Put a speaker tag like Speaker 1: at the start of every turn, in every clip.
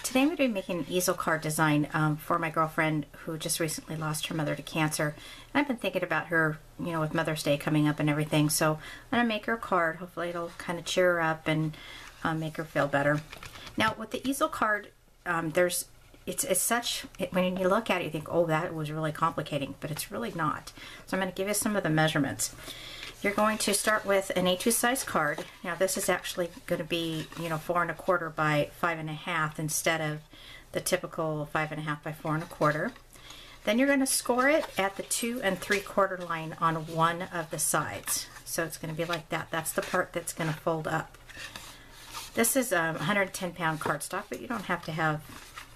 Speaker 1: Today I'm going to be making an easel card design for my girlfriend who just recently lost her mother to cancer. And I've been thinking about her, you know, with Mother's Day coming up and everything. So I'm going to make her a card. Hopefully it'll kind of cheer her up and make her feel better. Now with the easel card, it's such, when you look at it you think, oh, that was really complicating, but it's really not. So I'm going to give you some of the measurements. You're going to start with an A2 size card. Now this is actually going to be, you know, 4 1/4 by 5 1/2 instead of the typical 5 1/2 by 4 1/4. Then you're going to score it at the 2 3/4 line on one of the sides. So it's going to be like that. That's the part that's going to fold up. This is a 110 pound cardstock, but you don't have to have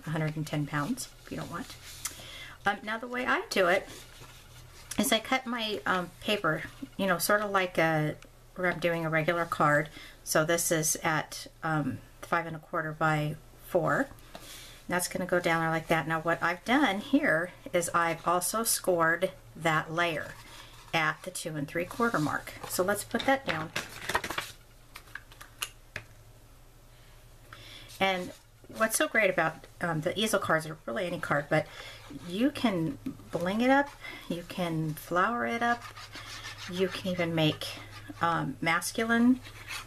Speaker 1: 110 pounds if you don't want. Now the way I do it is I cut my paper, you know, sort of like where I'm doing a regular card. So this is at 5 1/4 by 4. That's going to go down there like that. Now what I've done here is I've also scored that layer at the 2 3/4 mark. So let's put that down. And what's so great about the easel cards, or really any card, but you can bling it up, you can flower it up, you can even make masculine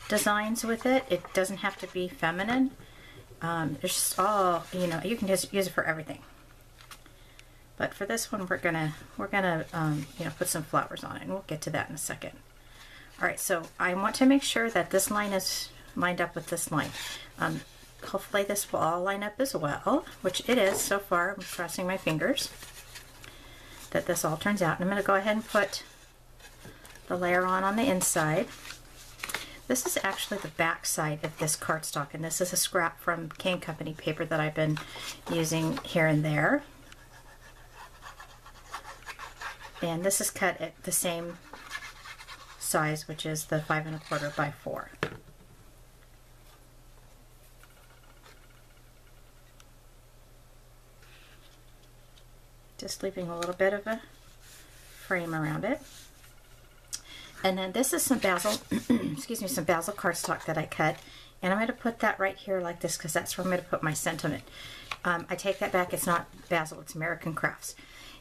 Speaker 1: designs with it. It doesn't have to be feminine. It's just all, you know, you can just use it for everything. But for this one, we're gonna you know, put some flowers on it, and we'll get to that in a second. All right, so I want to make sure that this line is lined up with this line. Hopefully this will all line up as well, which it is so far. I'm crossing my fingers that this all turns out. And I'm going to go ahead and put the layer on the inside. This is actually the back side of this cardstock, and this is a scrap from Cane Company paper that I've been using here and there. And this is cut at the same size, which is the 5 1/4 by 4. Just leaving a little bit of a frame around it. And then this is some basil, excuse me, some basil cardstock that I cut. And I'm going to put that right here like this because that's where I'm going to put my sentiment. I take that back. It's not basil, it's American Crafts.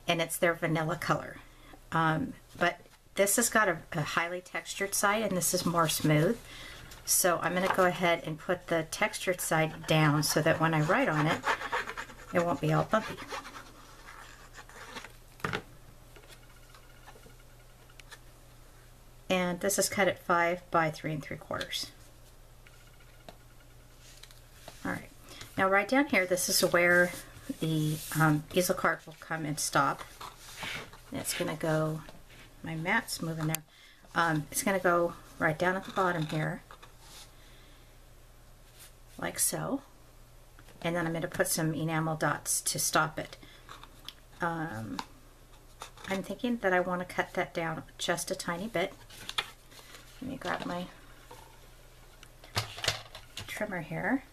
Speaker 1: And it's their vanilla color. But this has got a highly textured side, and this is more smooth. So I'm going to go ahead and put the textured side down so that when I write on it, it won't be all bumpy. And this is cut at 5 by 3 3/4. Alright, now right down here, this is where the easel card will come and stop. And it's going to go, my mat's moving there, it's going to go right down at the bottom here, like so. And then I'm going to put some enamel dots to stop it. I'm thinking that I want to cut that down just a tiny bit. Let me grab my trimmer here.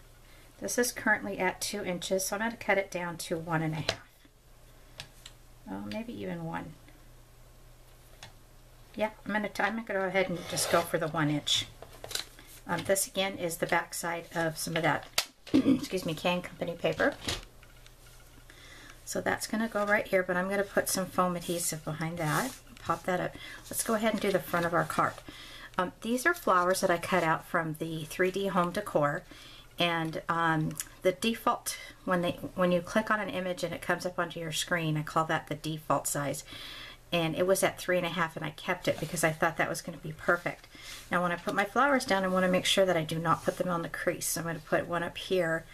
Speaker 1: This is currently at 2 inches, so I'm going to cut it down to 1 1/2. Oh, maybe even 1. Yeah, I'm going to go ahead and just go for the 1 inch. This again is the back side of some of that, excuse me, Cane Company paper. So that's going to go right here, but I'm going to put some foam adhesive behind that. Pop that up. Let's go ahead and do the front of our card. These are flowers that I cut out from the 3D Home Decor, and the default, when you click on an image and it comes up onto your screen, I call that the default size. And it was at 3 1/2, and I kept it because I thought that was going to be perfect. Now when I put my flowers down, I want to make sure that I do not put them on the crease. So I'm going to put one up here,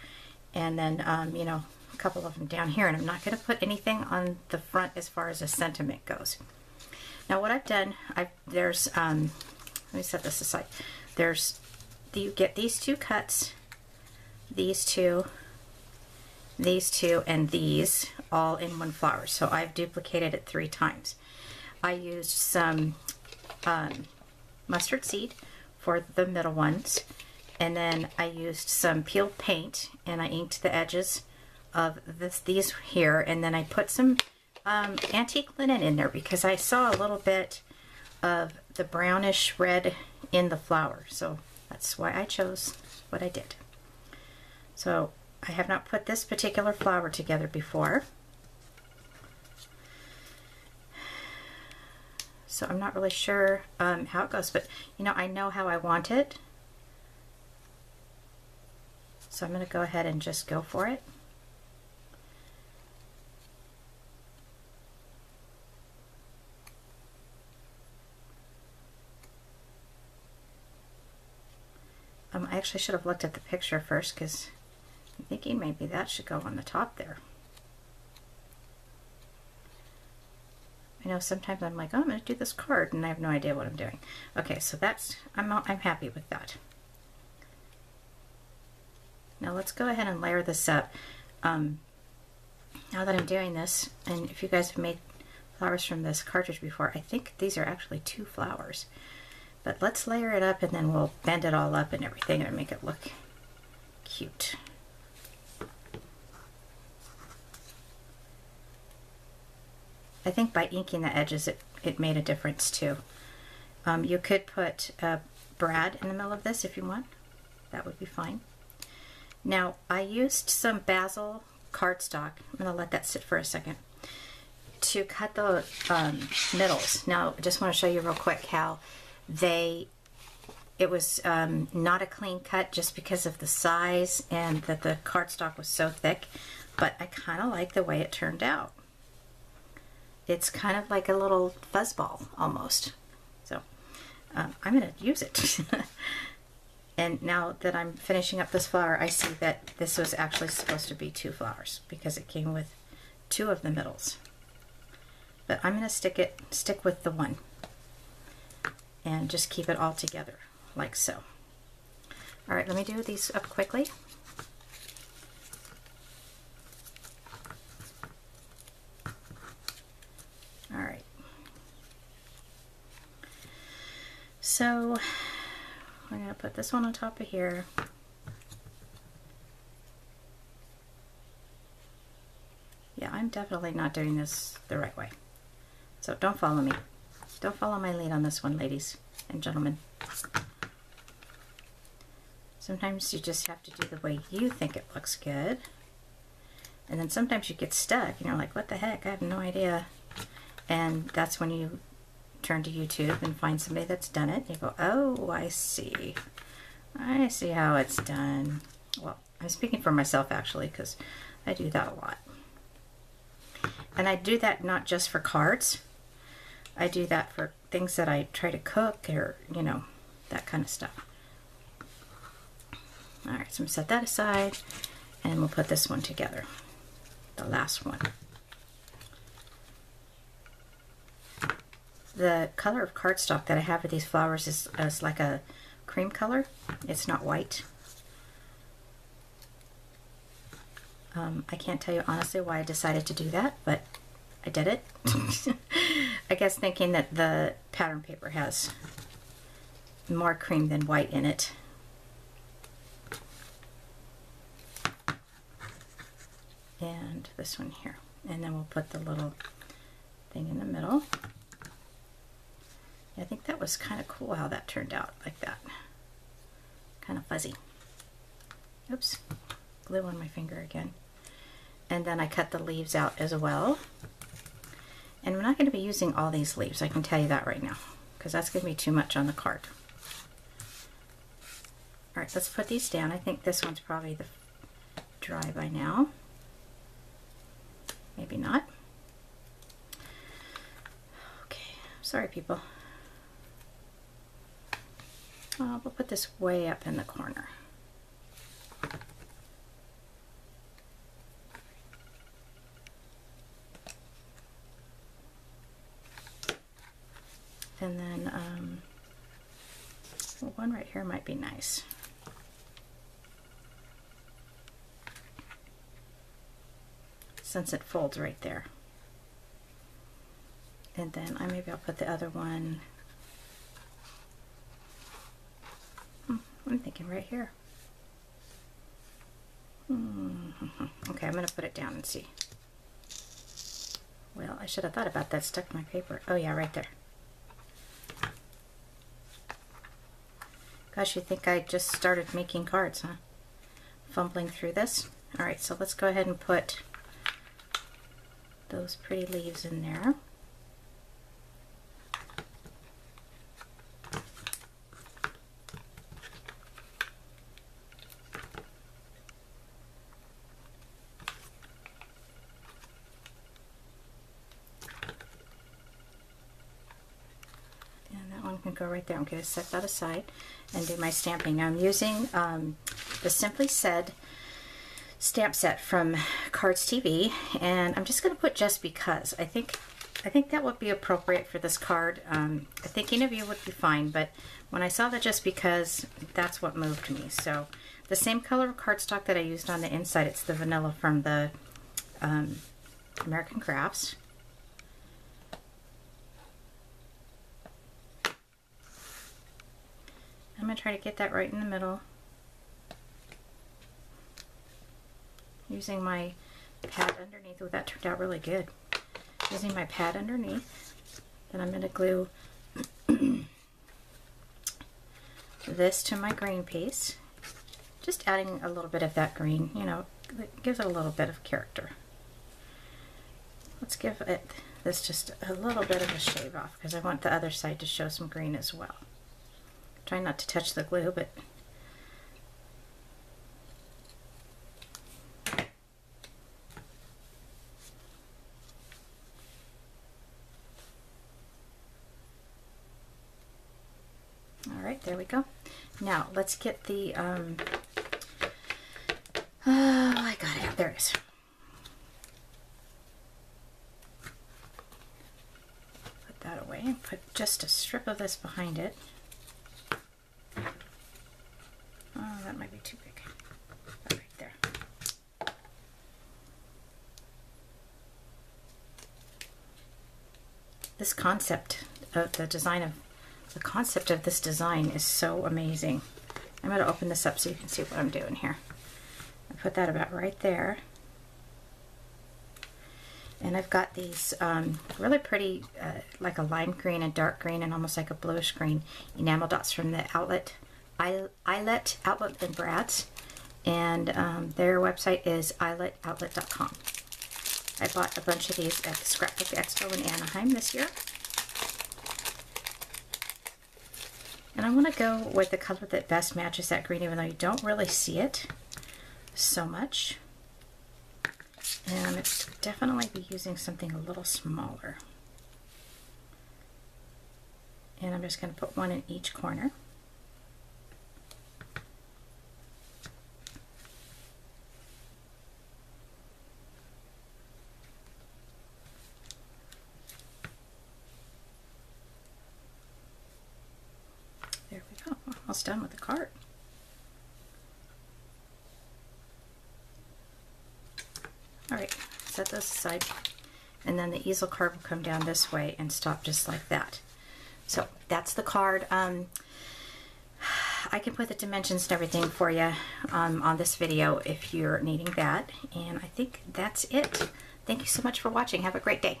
Speaker 1: and then you know, a couple of them down here, and I'm not going to put anything on the front as far as a sentiment goes. Now what I've done, there's let me set this aside. You get these two cuts, these two, and these all in one flower. So I've duplicated it 3 times. I used some mustard seed for the middle ones, and then I used some peeled paint, and I inked the edges of these here, and then I put some antique linen in there because I saw a little bit of the brownish red in the flower, so that's why I chose what I did. So I have not put this particular flower together before, so I'm not really sure how it goes, but you know, I know how I want it, so I'm going to go ahead and just go for it. I actually should have looked at the picture first, because I'm thinking maybe that should go on the top there. I know sometimes I'm like, oh, I'm going to do this card, and I have no idea what I'm doing. Okay, so that's, I'm happy with that. Now let's go ahead and layer this up. Now that I'm doing this, and if you guys have made flowers from this cartridge before, I think these are actually 2 flowers. But let's layer it up, and then we'll bend it all up and everything and make it look cute. I think by inking the edges it made a difference too. You could put brad in the middle of this if you want. That would be fine. Now I used some basil cardstock. I'm going to let that sit for a second to cut the middles. Now I just want to show you real quick how it was not a clean cut just because of the size and that the cardstock was so thick, but I kind of like the way it turned out. It's kind of like a little fuzzball almost. So I'm going to use it. And now that I'm finishing up this flower, I see that this was actually supposed to be 2 flowers because it came with 2 of the middles. But I'm going to stick with the one and just keep it all together like so. All right, let me do these up quickly. All right. So I'm going to put this one on top of here. Yeah, I'm definitely not doing this the right way. So don't follow me. Don't follow my lead on this one, ladies and gentlemen. Sometimes you just have to do the way you think it looks good. And then sometimes you get stuck and you're like, what the heck? I have no idea. And that's when you turn to YouTube and find somebody that's done it. You go, oh, I see. I see how it's done. Well, I'm speaking for myself actually, because I do that a lot. And I do that not just for cards. I do that for things that I try to cook or, you know, that kind of stuff. All right, so I'm going to set that aside and we'll put this one together, the last one. The color of cardstock that I have for these flowers is like a cream color. It's not white. I can't tell you honestly why I decided to do that, but I did it. I guess thinking that the pattern paper has more cream than white in it. And this one here. And then we'll put the little thing in the middle. I think that was kind of cool how that turned out like that. Kind of fuzzy. Oops, glue on my finger again. And then I cut the leaves out as well. And I'm not going to be using all these leaves, I can tell you that right now, because that's going to be too much on the card. Alright, let's put these down. I think this one's probably dry by now. Maybe not. Okay, sorry people. We'll put this way up in the corner. And then well, one right here might be nice. Since it folds right there. And then maybe I'll put the other one, I'm thinking right here. Okay, I'm going to put it down and see. Well, I should have thought about that, stuck to my paper. Oh yeah, right there. Gosh, you think I just started making cards, huh? Fumbling through this. All right, so let's go ahead and put those pretty leaves in there. Can go right there. I'm going to set that aside and do my stamping. I'm using the Simply Said stamp set from Cards TV, and I'm just going to put Just Because. I think that would be appropriate for this card. Thinking of You would be fine, but when I saw the Just Because, that's what moved me. So the same color of cardstock that I used on the inside, it's the vanilla from the American Crafts. I'm going to try to get that right in the middle using my pad underneath. Oh, that turned out really good. Using my pad underneath. Then I'm going to glue this to my green piece. Just adding a little bit of that green, you know, it gives it a little bit of character. Let's give it this just a little bit of a shave off because I want the other side to show some green as well. Try not to touch the glue, but all right, there we go. Now let's get the I got it. There it is. Put that away and put just a strip of this behind it. Oh, that might be too big. Right there. This concept of the concept of this design is so amazing. I'm going to open this up so you can see what I'm doing here. I put that about right there. And I've got these really pretty, like a lime green and dark green and almost like a bluish green enamel dots from the Eyelet Outlet in Brad's, and their website is eyeletoutlet.com. I bought a bunch of these at the Scrapbook Expo in Anaheim this year. And I want to go with the color that best matches that green, even though you don't really see it so much. And I'm going to definitely be using something a little smaller. And I'm just going to put one in each corner. There we go. Almost done with the card. Alright, set those aside, and then the easel card will come down this way and stop just like that. So that's the card. I can put the dimensions and everything for you on this video if you're needing that, and I think that's it. Thank you so much for watching. Have a great day.